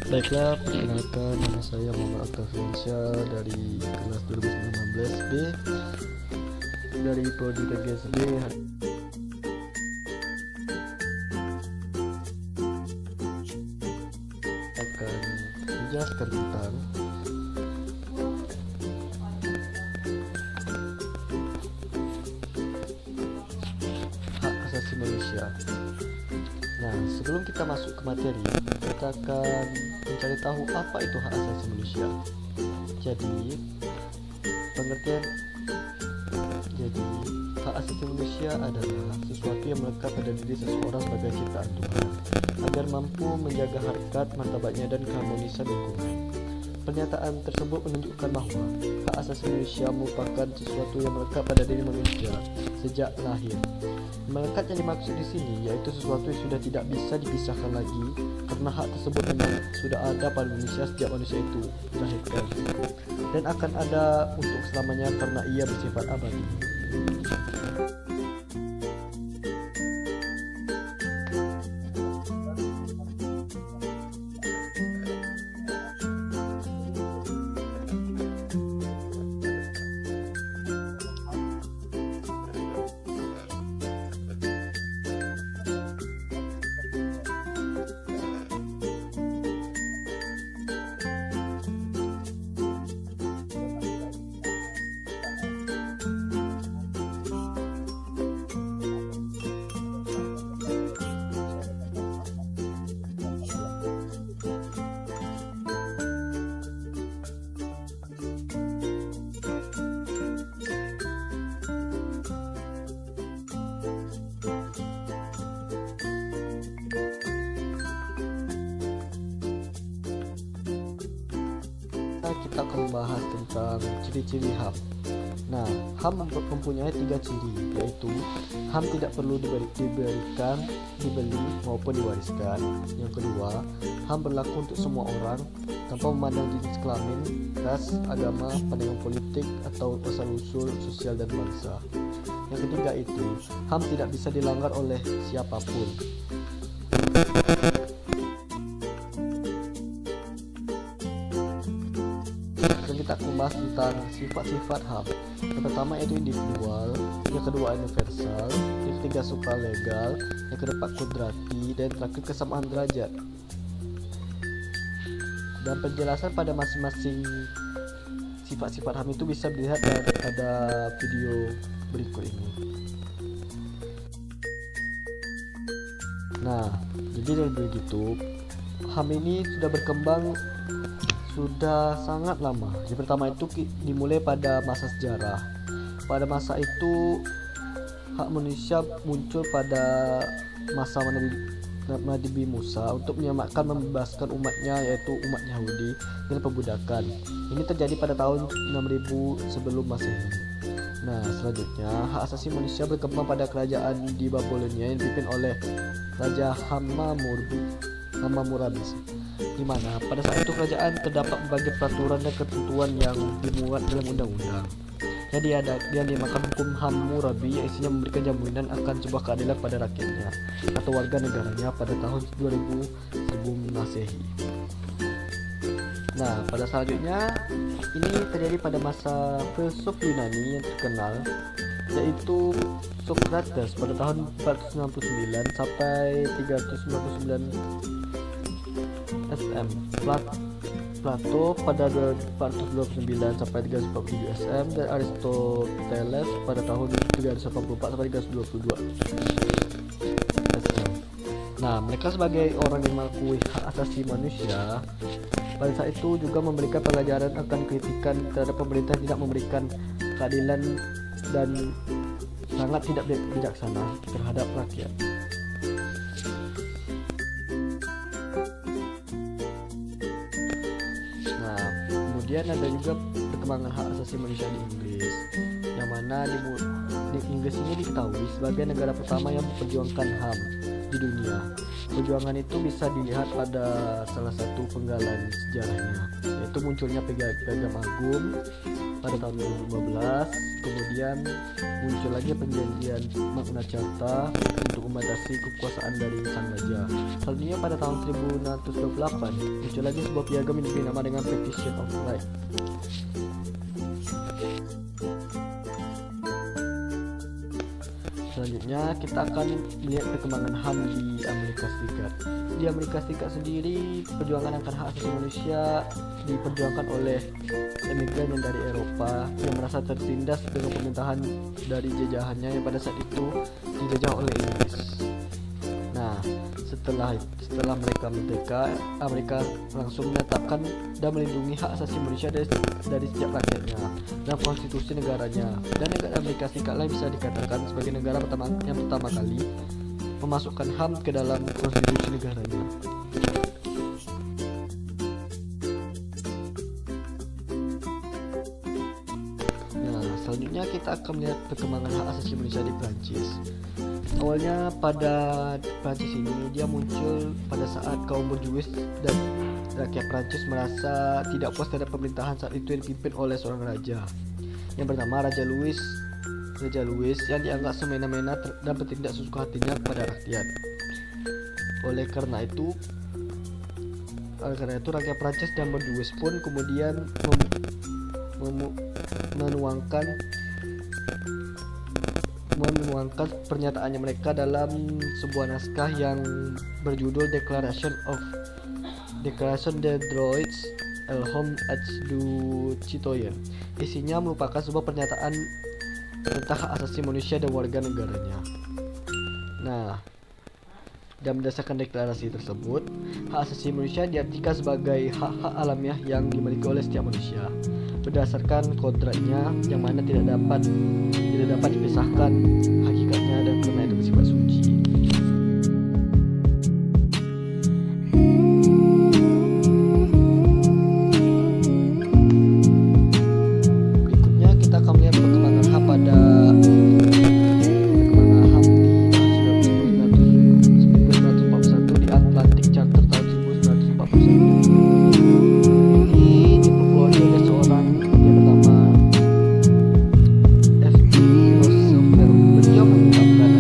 Baiklah, perkenalkan, nama saya Muhammad Aktafriansyah dari kelas 2019B dari Prodi PGSD. Akan menjelaskan tentang hak asasi manusia. Nah, sebelum kita masuk ke materi, kita akan mencari tahu apa itu hak asasi manusia. Jadi, pengertian hak asasi manusia adalah sesuatu yang melekat pada diri seseorang sebagai ciptaan Tuhan, agar mampu menjaga harkat, martabatnya, dan keharmonisan lingkungan. Pernyataan tersebut menunjukkan bahwa hak asasi manusia merupakan sesuatu yang melekat pada diri manusia sejak lahir. Melekat yang dimaksud di sini yaitu sesuatu yang sudah tidak bisa dipisahkan lagi, karena hak tersebut memang sudah ada pada manusia sejak manusia itu dilahirkan dan akan ada untuk selamanya karena ia bersifat abadi. Kita akan membahas tentang ciri-ciri HAM. Nah, HAM mempunyai 3 ciri, yaitu HAM tidak perlu diberikan, dibeli maupun diwariskan. Yang kedua, HAM berlaku untuk semua orang tanpa memandang jenis kelamin, ras, agama, pandangan politik, atau asal-usul sosial dan bangsa. Yang ketiga itu, HAM tidak bisa dilanggar oleh siapapun. Kita membahas tentang sifat-sifat HAM. Yang pertama yaitu individual, yang kedua universal, yang ketiga supralegal, yang keempat kudrati, dan terakhir kesamaan derajat. Dan penjelasan pada masing-masing sifat-sifat HAM itu bisa dilihat pada video berikut ini. Nah, jadi dari begitu, HAM ini sudah berkembang sudah sangat lama. Yang pertama itu dimulai pada masa sejarah. Pada masa itu hak manusia muncul pada masa Nabi Musa untuk menyelamatkan membebaskan umatnya, yaitu umat Yahudi dari perbudakan. Ini terjadi pada tahun 6000 sebelum Masehi. Nah, selanjutnya hak asasi manusia berkembang pada kerajaan di Babilonia yang dipimpin oleh Raja Hammurabi, di mana pada saat itu kerajaan terdapat berbagai peraturan dan ketentuan yang dimuat dalam undang-undang. Jadi dia dimakan hukum Hammurabi yang isinya memberikan jaminan akan sebuah keadilan pada rakyatnya atau warga negaranya pada tahun 2000 sebelum Masehi. Nah, pada selanjutnya ini terjadi pada masa filsuf Yunani yang terkenal, yaitu Socrates pada tahun 499 sampai 399 SM, Plato pada 429 sampai 347 SM, dan Aristoteles pada tahun 384 sampai 322 SM. Nah, mereka sebagai orang yang mengakui hak asasi manusia pada saat itu juga memberikan pengajaran akan kritikan terhadap pemerintah tidak memberikan keadilan dan sangat tidak bijaksana terhadap rakyat. Kemudian ada juga perkembangan hak asasi manusia di Inggris, yang mana di Inggris ini diketahui sebagai negara pertama yang memperjuangkan HAM di dunia. Perjuangan itu bisa dilihat pada salah satu penggalan sejarahnya, yaitu munculnya Piagam Agung pada tahun 2015, kemudian muncul lagi perjanjian Magna Carta untuk membatasi kekuasaan dari sang raja. Selanjutnya pada tahun 1628 muncul lagi sebuah piagam yang diberi nama dengan Petition of Right. Selanjutnya kita akan melihat perkembangan HAM di Amerika Serikat. Di Amerika Serikat sendiri, perjuangan akan hak asasi manusia diperjuangkan oleh emigran yang dari Eropa yang merasa tertindas dengan pemerintahan dari jajahannya yang pada saat itu dijajah oleh Inggris. Nah, setelah mereka merdeka, Amerika langsung menetapkan dan melindungi hak asasi manusia dari setiap rakyatnya dan konstitusi negaranya. Dan negara Amerika Serikat bisa dikatakan sebagai negara yang pertama kali memasukkan HAM ke dalam konstitusi negaranya. Nah, selanjutnya kita akan melihat perkembangan hak asasi manusia di Prancis. Awalnya pada Prancis ini dia muncul pada saat kaum berjuis dan rakyat Prancis merasa tidak puas terhadap pemerintahan saat itu yang dipimpin oleh seorang raja yang bernama Raja Louis yang dianggap semena-mena dan bertindak sesuka hatinya kepada rakyat. Oleh karena itu rakyat Prancis dan berjuis pun kemudian menuangkan pernyataannya mereka dalam sebuah naskah yang berjudul Declaration des droits de l'homme et du citoyen. Isinya merupakan sebuah pernyataan tentang hak asasi manusia dan warga negaranya. Nah, dan berdasarkan deklarasi tersebut, hak asasi manusia diartikan sebagai hak-hak alamiah yang dimiliki oleh setiap manusia berdasarkan kodratnya yang mana tidak dapat dipisahkan hakikatnya dan karena itu bersifat suci. Berikutnya kita akan melihat perkembangan HAM di tahun 1941 di Atlantic Charter tahun 1941. Beliau mengungkapkan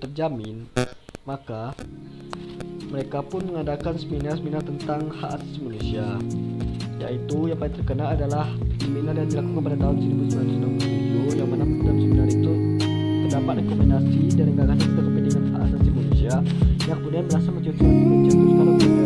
terjamin, maka mereka pun mengadakan seminar-seminar tentang hak asasi manusia, yaitu yang paling terkenal adalah seminar yang dilakukan pada tahun 1967, yang mana dalam seminar itu terdapat rekomendasi dari gagasan tentang kepentingan hak asasi manusia yang kemudian berhasil mencetuskan